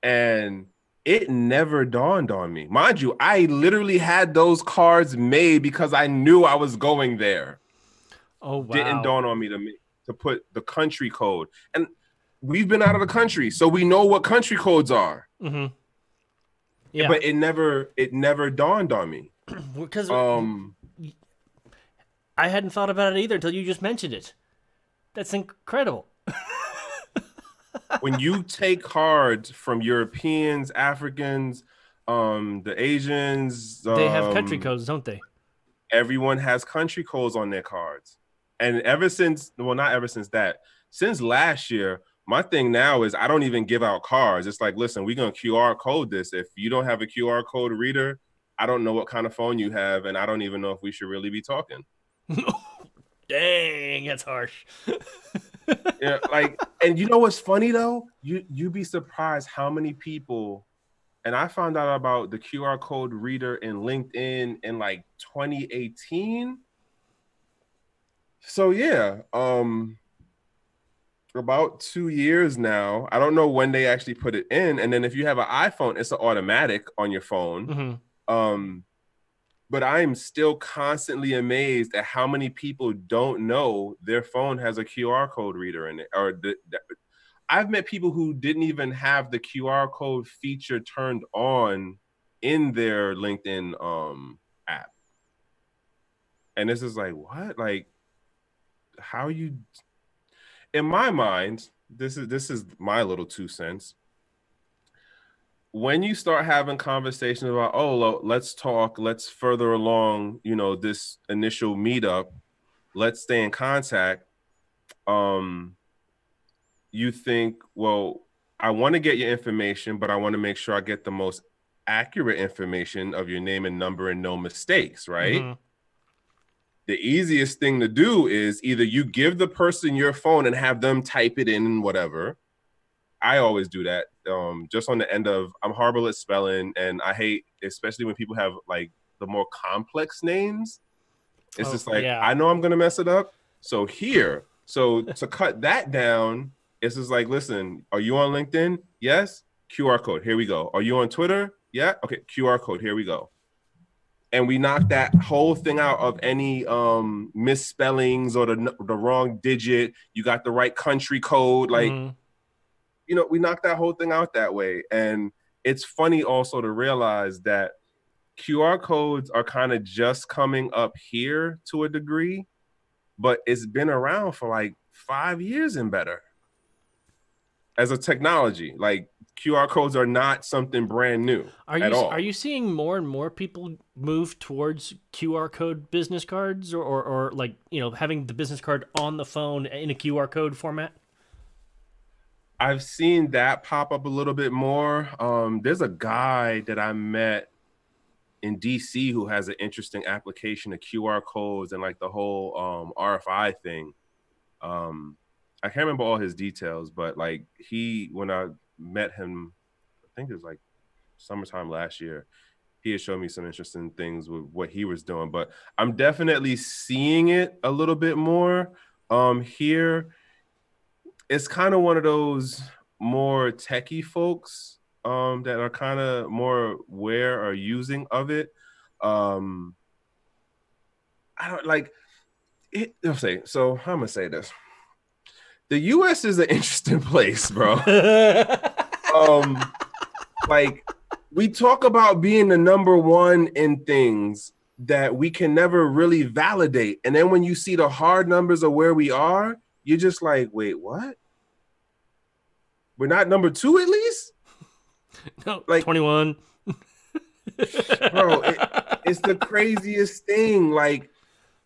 And it never dawned on me. Mind you, I literally had those cards made because I knew I was going there. Oh, wow. Didn't dawn on me to put the country code. And we've been out of the country, so we know what country codes are. Mm-hmm. Yeah. But it never dawned on me. Because I hadn't thought about it either until you just mentioned it. That's incredible. When you take cards from Europeans, Africans, the Asians, they have country codes, don't they? Everyone has country codes on their cards. And since last year, my thing now is I don't even give out cards. It's like, listen, we're going to QR code this. If you don't have a QR code reader, I don't know what kind of phone you have, and I don't even know if we should really be talking. Dang, that's harsh. Yeah, like, and you know what's funny though? You'd be surprised how many people, and I found out about the QR code reader in LinkedIn in like 2018. So yeah, about 2 years now. I don't know when they actually put it in, and then if you have an iPhone, it's an automatic on your phone. Mm-hmm. But I'm still constantly amazed at how many people don't know their phone has a QR code reader in it. I've met people who didn't even have the QR code feature turned on in their LinkedIn app. And this is like, what? Like, how you? In my mind, this is my little 2 cents. When you start having conversations about, oh, let's talk, let's further along, you know, this initial meetup, let's stay in contact. You think, well, I want to get your information, but I want to make sure I get the most accurate information of your name and number and no mistakes, right? Mm-hmm. The easiest thing to do is either you give the person your phone and have them type it in and whatever. I always do that. just on the end of I'm horrible at spelling, and I hate, especially when people have like the more complex names. It's just like, yeah. I know I'm gonna mess it up. So to cut that down, it's just like, listen, are you on LinkedIn? Yes. QR code. Here we go. Are you on Twitter? Yeah. Okay. QR code. Here we go. And we knock that whole thing out of any misspellings or the wrong digit. You got the right country code. Like, we knocked that whole thing out that way. And it's funny also to realize that QR codes are kind of just coming up here to a degree, but it's been around for like 5 years and better as a technology. Like, QR codes are not something brand new at all. Are you seeing more and more people move towards QR code business cards, or like, having the business card on the phone in a QR code format? I've seen that pop up a little bit more. There's a guy that I met in DC who has an interesting application of QR codes and like the whole RFI thing. I can't remember all his details, but like when I met him, I think it was like summertime last year, he had shown me some interesting things with what he was doing. But I'm definitely seeing it a little bit more here. It's kind of one of those more techie folks that are kind of more aware or using of it. I don't like it. I'll say, so I'm gonna say this. The US is an interesting place, bro. Like, we talk about being the number one in things that we can never really validate. And then when you see the hard numbers of where we are, you're just like, wait, what? We're not number 2 at least? No, like 21. Bro, it's the craziest thing. Like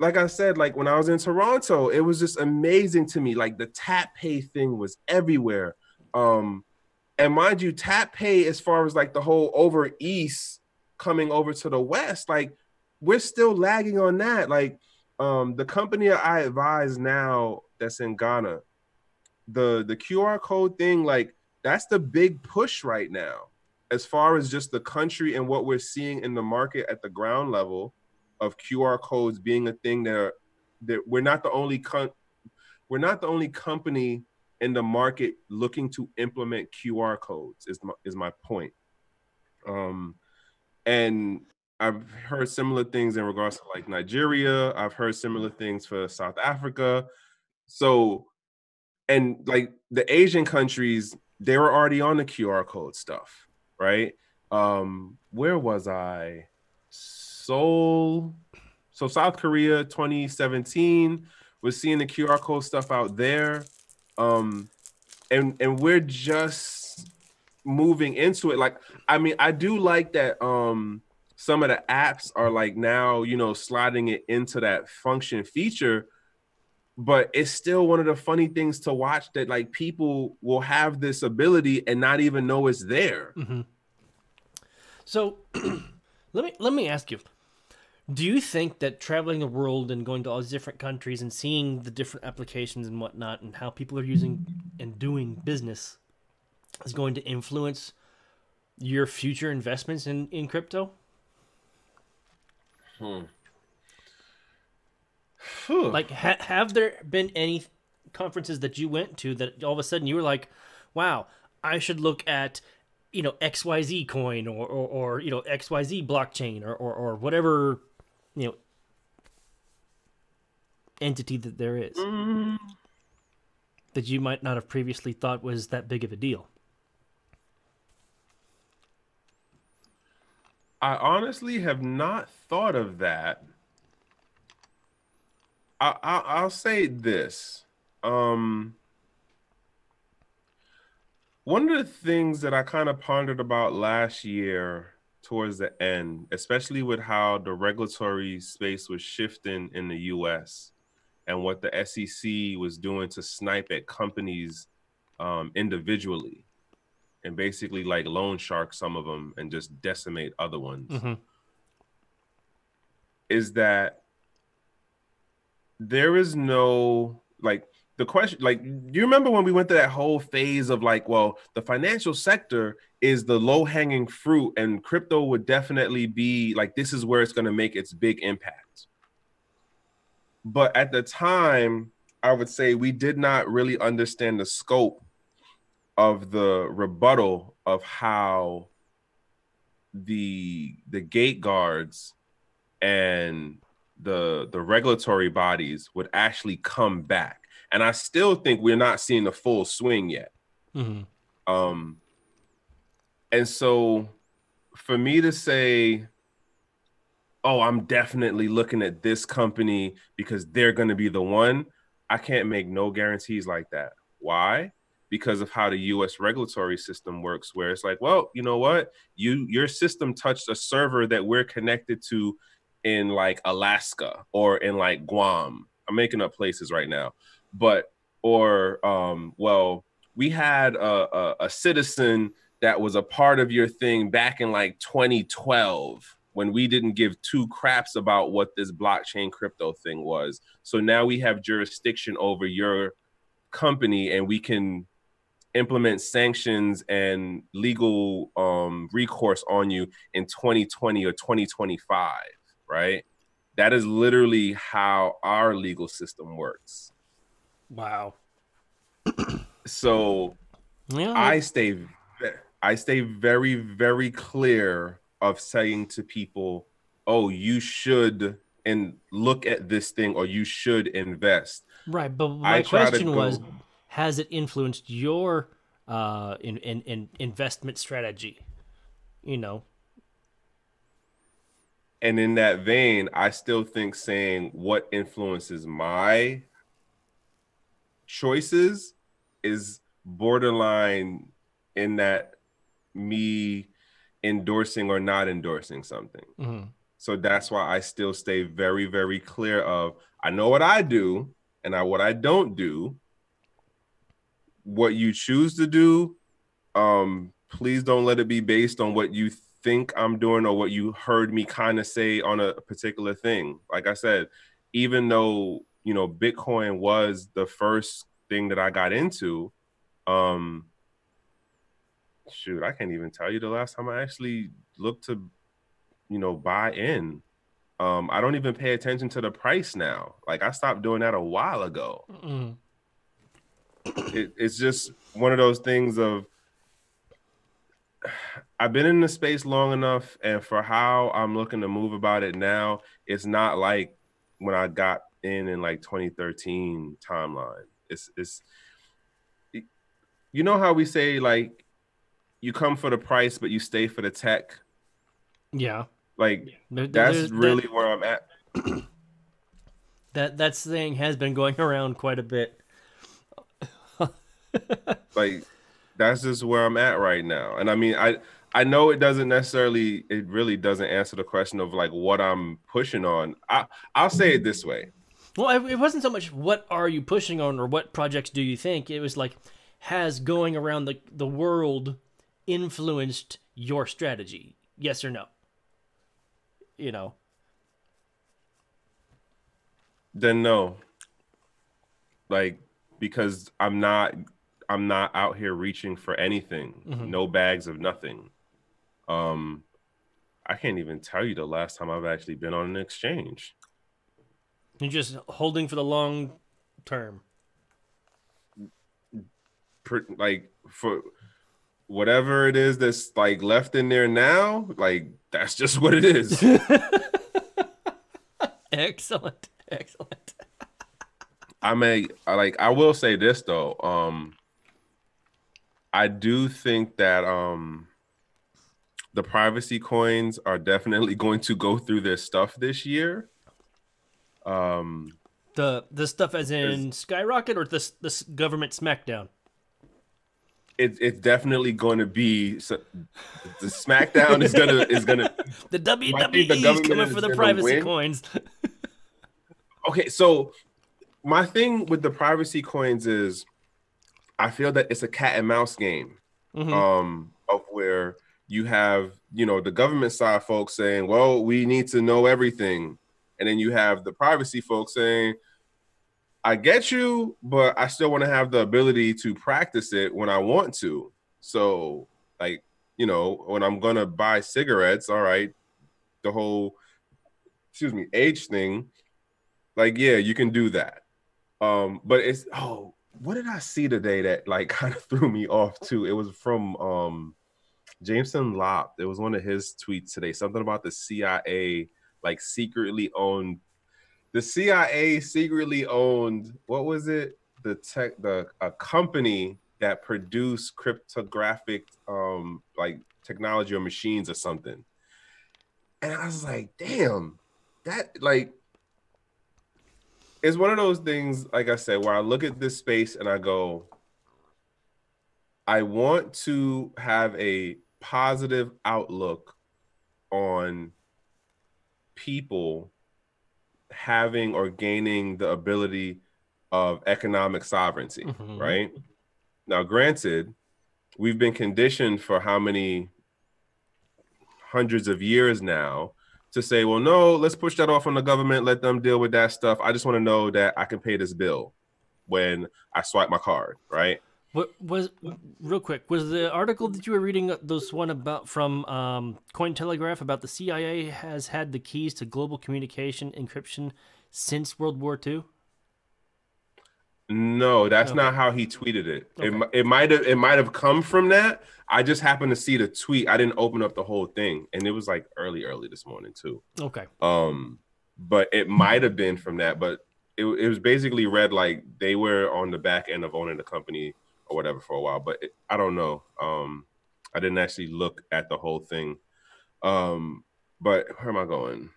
I said, like when I was in Toronto, it was just amazing to me. Like the tap pay thing was everywhere. And mind you, tap pay, as far as like the whole over east coming over to the west, like we're still lagging on that. Like the company I advise now that's in Ghana, the QR code thing, like that's the big push right now, as far as just the country and what we're seeing in the market at the ground level of QR codes being a thing that we're not the only company in the market looking to implement QR codes is my point. And I've heard similar things in regards to like Nigeria. I've heard similar things for South Africa. So, and like the Asian countries, they were already on the QR code stuff, right? Where was I? So South Korea 2017 was seeing the QR code stuff out there. And we're just moving into it. Like, I mean, I do like that some of the apps are like now, sliding it into that function feature, but it's still one of the funny things to watch that like people will have this ability and not even know it's there. Mm-hmm. So let me ask you, do you think that traveling the world and going to all these different countries and seeing the different applications and whatnot and how people are using and doing business is going to influence your future investments in crypto? Like, have there been any conferences that you went to that all of a sudden you were like, wow, I should look at, XYZ coin or XYZ blockchain or whatever, entity that there is that you might not have previously thought was that big of a deal? I honestly have not thought of that. I'll say this. One of the things that I kind of pondered about last year towards the end, especially with how the regulatory space was shifting in the US and what the SEC was doing to snipe at companies individually and basically like loan shark some of them and just decimate other ones, is that there is no, like, the question, like, do you remember when we went to that whole phase of like, well, the financial sector is the low hanging fruit, and crypto would definitely be like, this is where it's going to make its big impact. But at the time, I would say we did not really understand the scope of the rebuttal of how the gate guards and the regulatory bodies would actually come back. And I still think we're not seeing the full swing yet. Mm-hmm. And so for me to say, oh, I'm definitely looking at this company because they're going to be the one, I can't make no guarantees like that. Why? Because of how the US regulatory system works, where it's like, well, you know what? Your system touched a server that we're connected to in like Alaska or in like Guam. I'm making up places right now. But, or, well, we had a citizen that was a part of your thing back in like 2012 when we didn't give two craps about what this blockchain crypto thing was. So now we have jurisdiction over your company and we can implement sanctions and legal recourse on you in 2020 or 2025, right? That is literally how our legal system works. Wow. So Yeah, I stay very, very clear of saying to people, oh, you should and look at this thing or you should invest. right. But I my try to question was, go, has it influenced your in investment strategy? You know. and in that vein, I still think saying what influences my choices is borderline in that me endorsing or not endorsing something. Mm-hmm. So that's why I still stay very, very clear of, I know what I do and what I don't do. What you choose to do, please don't let it be based on what you think I'm doing or what you heard me kind of say on a particular thing. Like I said, even though, you know, Bitcoin was the first thing that I got into, shoot, I can't even tell you the last time I actually looked to, you know, buy in. I don't even pay attention to the price now. Like I stopped doing that a while ago. Mm-hmm. It's just one of those things of, I've been in the space long enough, and for how I'm looking to move about it now, it's not like when I got in like 2013 timeline. It's you know how we say like you come for the price, but you stay for the tech. Yeah. Like that's really where I'm at. That saying has been going around quite a bit. Like that's just where I'm at right now. And I mean, I know it really doesn't answer the question of like what I'm pushing on. I'll say it this way. Well, it wasn't so much what are you pushing on or what projects do you think. It was like, has going around the world influenced your strategy? Yes or no? You know. Then no. Like because I'm not out here reaching for anything. Mm-hmm. No bags of nothing. I can't even tell you the last time I've actually been on an exchange. You're just holding for the long term. Like for whatever it is that's like left in there now, like that's just what it is. Excellent. I will say this though. I do think that the privacy coins are definitely going to go through their stuff this year. The stuff as in skyrocket or the government smackdown? It's definitely going to be the smackdown is gonna the WWE is coming for the privacy coins. Okay, so my thing with the privacy coins is I feel that it's a cat and mouse game. Mm-hmm. Of where you have, you know, the government side folks saying, well, we need to know everything. And then you have the privacy folks saying, I get you, but I still want to have the ability to practice it when I want to. So, like, you know, when I'm gonna buy cigarettes, all right, the whole age thing, like, yeah, you can do that. But it's what did I see today that like kind of threw me off too? It was from Jameson Lopp. It was one of his tweets today, something about the CIA like secretly owned what was it? A company that produced cryptographic like technology or machines or something. And I was like, damn, that like it's one of those things, like I said, where I look at this space and I go, I want to have a positive outlook on people having or gaining the ability of economic sovereignty, right? Now, granted, we've been conditioned for how many hundreds of years now to say, well, no, let's push that off on the government, let them deal with that stuff. I just want to know that I can pay this bill when I swipe my card, right? What was real quick? Was the article that you were reading those one about from Cointelegraph about the CIA has had the keys to global communication encryption since World War II? No, that's not how he tweeted it. Okay. It might have come from that. I just happened to see the tweet. I didn't open up the whole thing, and it was like early this morning too. Okay. But it might have been from that. But it was basically read like they were on the back end of owning the company or whatever for a while. But I don't know. I didn't actually look at the whole thing. But where am I going?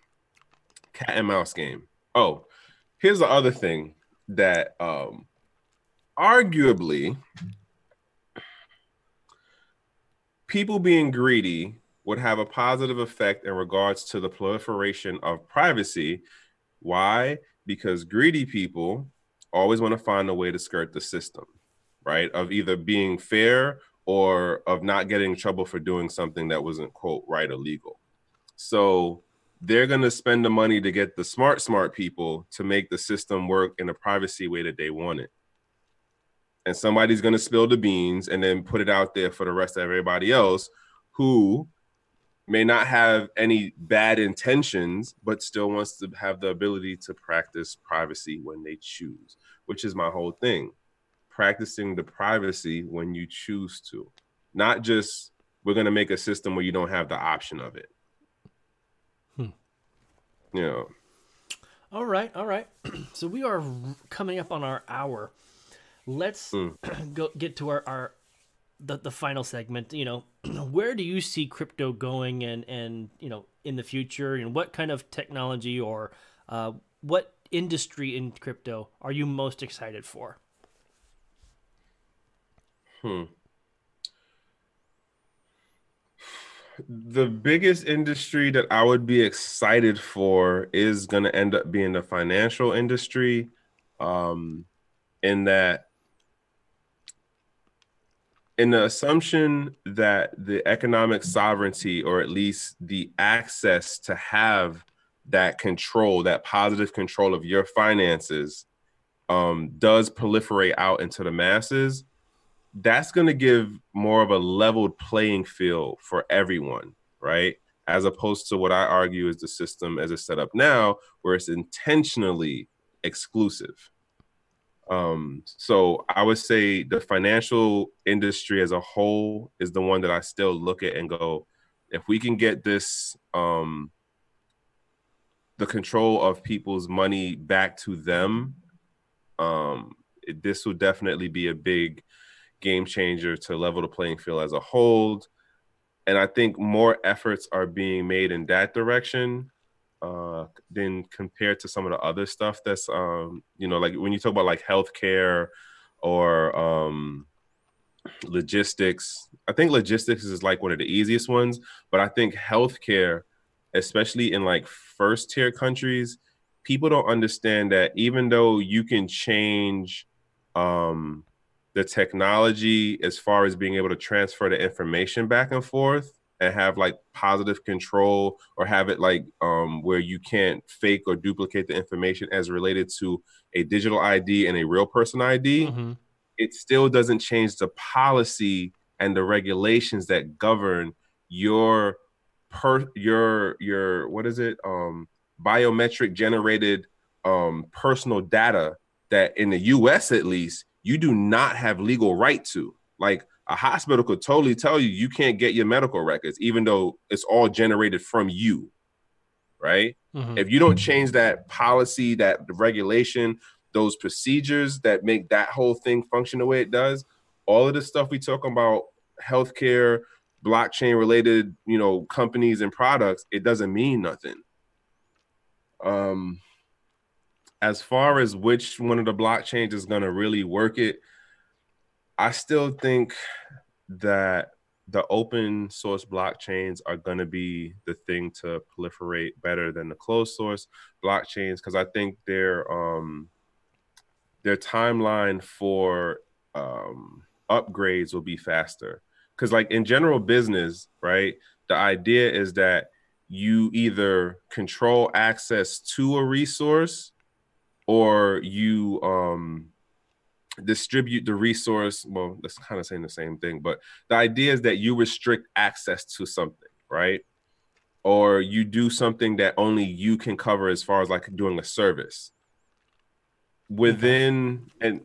Cat and mouse game. Oh, here's the other thing that arguably people being greedy would have a positive effect in regards to the proliferation of privacy. Why? Because greedy people always want to find a way to skirt the system, right? Of either being fair or of not getting in trouble for doing something that wasn't, quote, right or legal. So they're going to spend the money to get the smart people to make the system work in a privacy way that they want it. And somebody's going to spill the beans and then put it out there for the rest of everybody else who may not have any bad intentions, but still wants to have the ability to practice privacy when they choose, which is my whole thing. Practicing the privacy when you choose to, not just we're going to make a system where you don't have the option of it. Yeah. All right. So we are coming up on our hour. Let's go get to the final segment. You know, where do you see crypto going, and you know, in the future, and what kind of technology or what industry in crypto are you most excited for? The biggest industry that I would be excited for is going to end up being the financial industry, in the assumption that the economic sovereignty, or at least the access to have that control, that positive control of your finances, does proliferate out into the masses. That's going to give more of a leveled playing field for everyone, right? As opposed to what I argue is the system as it's set up now, where it's intentionally exclusive. So I would say the financial industry as a whole is the one that I still look at and go, if we can get this, the control of people's money back to them, this will definitely be a big game changer to level the playing field as a whole. And I think more efforts are being made in that direction than compared to some of the other stuff that's, you know, like when you talk about like healthcare or logistics. I think logistics is like one of the easiest ones, but I think healthcare, especially in like first tier countries, people don't understand that even though you can change the technology as far as being able to transfer the information back and forth, and have like positive control, or have it like where you can't fake or duplicate the information as related to a digital ID and a real person ID, it still doesn't change the policy and the regulations that govern your your what is it, biometric generated personal data that in the US at least you do not have legal right to. Like a hospital could totally tell you you can't get your medical records even though it's all generated from you, right? If you don't change that policy, that regulation, those procedures that make that whole thing function the way it does, all of the stuff we talk about, healthcare, blockchain related, you know, companies and products, it doesn't mean nothing. As far as which one of the blockchains is going to really work it, I still think that the open source blockchains are going to be the thing to proliferate better than the closed source blockchains, because I think their timeline for upgrades will be faster. Because like in general business, right, the idea is that you either control access to a resource or you distribute the resource. Well, that's kind of saying the same thing, but the idea is that you restrict access to something, right? Or you do something that only you can cover as far as like doing a service within. And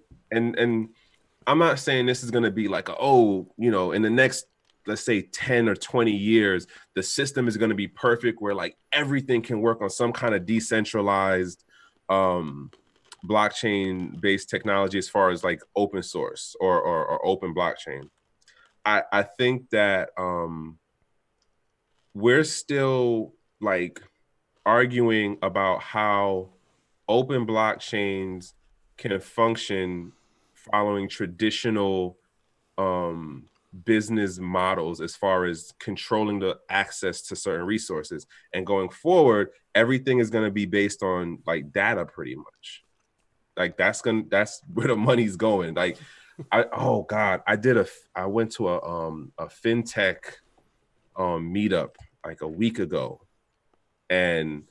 I'm not saying this is going to be like, oh, you know, in the next, let's say 10 or 20 years, the system is going to be perfect where like everything can work on some kind of decentralized blockchain based technology as far as like open source or open blockchain. I think that we're still like arguing about how open blockchains can function following traditional business models as far as controlling the access to certain resources. And going forward, everything is going to be based on like data pretty much. Like that's where the money's going. Like I went to a fintech meetup like a week ago, and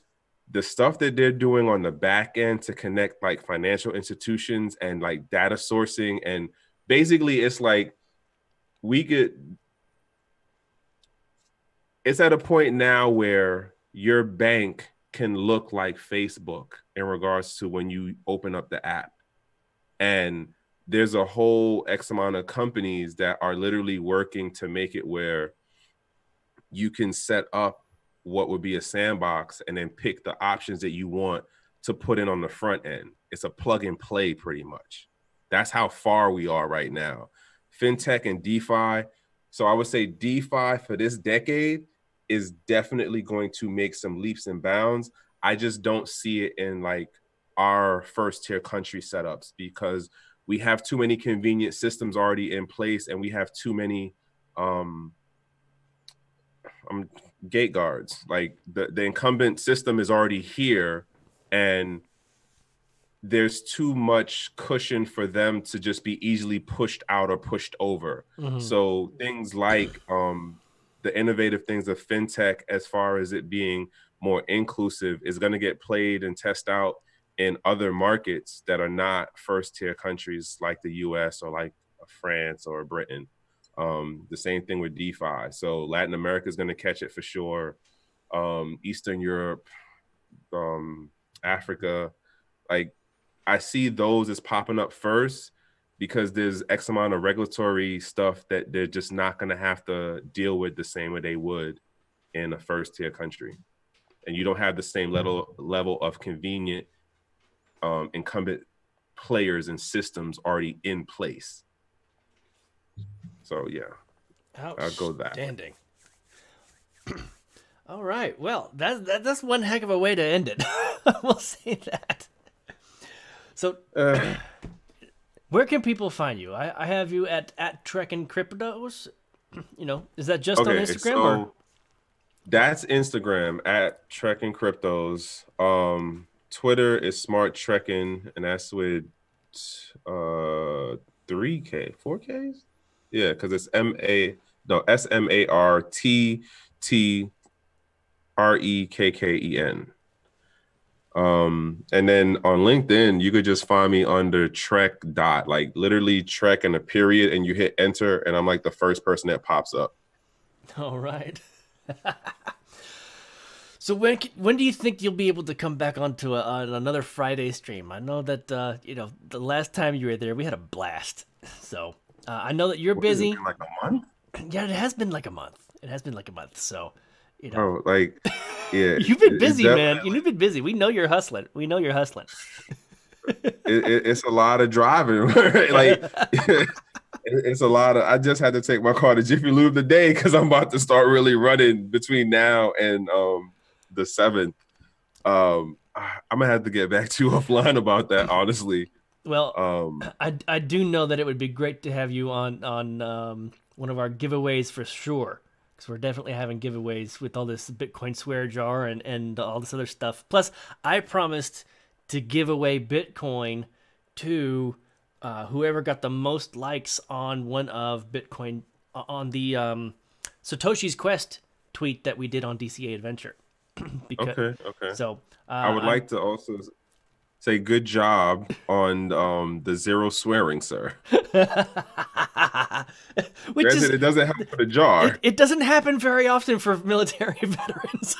the stuff that they're doing on the back end to connect like financial institutions and like data sourcing, and basically it's like it's at a point now where your bank can look like Facebook in regards to when you open up the app. And there's a whole X amount of companies that are literally working to make it where you can set up what would be a sandbox and then pick the options that you want to put in on the front end. It's a plug and play pretty much. That's how far we are right now. Fintech and DeFi. So I would say DeFi for this decade is definitely going to make some leaps and bounds. I just don't see it in like our first tier country setups because we have too many convenient systems already in place, and we have too many gate guards. Like the incumbent system is already here, and there's too much cushion for them to just be easily pushed out or pushed over. So things like the innovative things of fintech, as far as it being more inclusive, is going to get played and test out in other markets that are not first tier countries like the US or like France or Britain. The same thing with DeFi. So Latin America is going to catch it for sure. Eastern Europe, Africa, like I see those as popping up first because there's X amount of regulatory stuff that they're just not going to have to deal with the same way they would in a first tier country. And you don't have the same level of convenient incumbent players and systems already in place. So yeah, I'll go that. Outstanding. All right. Well, that's one heck of a way to end it. We'll say that. So, where can people find you? I have you at Trekken Cryptos. You know, is that just on Instagram? So or? That's Instagram at Trekken Cryptos. Twitter is Smart Trekken, and that's with 3K, 4Ks. Yeah, because it's no, SMARTTREKKEN. And then on LinkedIn, you could just find me under Trek dot, like literally Trek and a period, and you hit enter, and I'm like the first person that pops up. All right. So when do you think you'll be able to come back onto another Friday stream? I know that you know, the last time you were there, we had a blast. So I know that you're What has it busy. been, like a month? Yeah, it has been like a month. It has been like a month. So, you know, Oh, like, yeah, you've been it busy, man. definitely, You've been busy. We know you're hustling. We know you're hustling. it's a lot of driving. Like, it's a lot of. I just had to take my car to Jiffy Lube today because I'm about to start really running between now and the 7th. I'm gonna have to get back to you offline about that, honestly. Well, I do know that it would be great to have you on one of our giveaways for sure, because we're definitely having giveaways with all this Bitcoin swear jar and all this other stuff. Plus, I promised to give away Bitcoin to whoever got the most likes on one of Bitcoin on the Satoshi's Quest tweet that we did on DCA Adventure. Okay. So I would like to also say good job on the zero swearing, sir. Which Granted, it doesn't help for the jar. It doesn't happen very often for military veterans.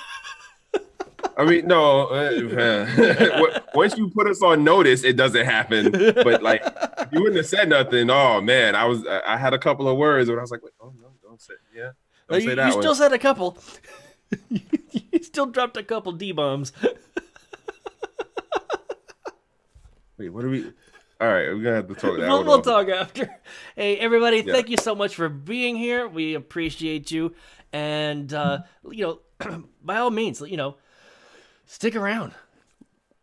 I mean, no. Once you put us on notice, it doesn't happen. But like, if you wouldn't have said nothing, oh man, I had a couple of words, but I was like, wait, oh no, don't say, yeah, don't say that. You still said a couple. You still dropped a couple D-bombs. Wait, what are we? All right, we're gonna have to talk that. We'll talk after. Hey, everybody, thank you so much for being here. We appreciate you, and you know, by all means, you know, stick around.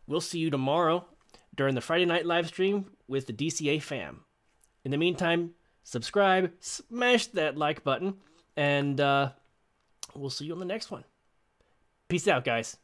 We'll see you tomorrow during the Friday night live stream with the DCA fam. In the meantime, subscribe, smash that like button, and we'll see you on the next one. Peace out, guys.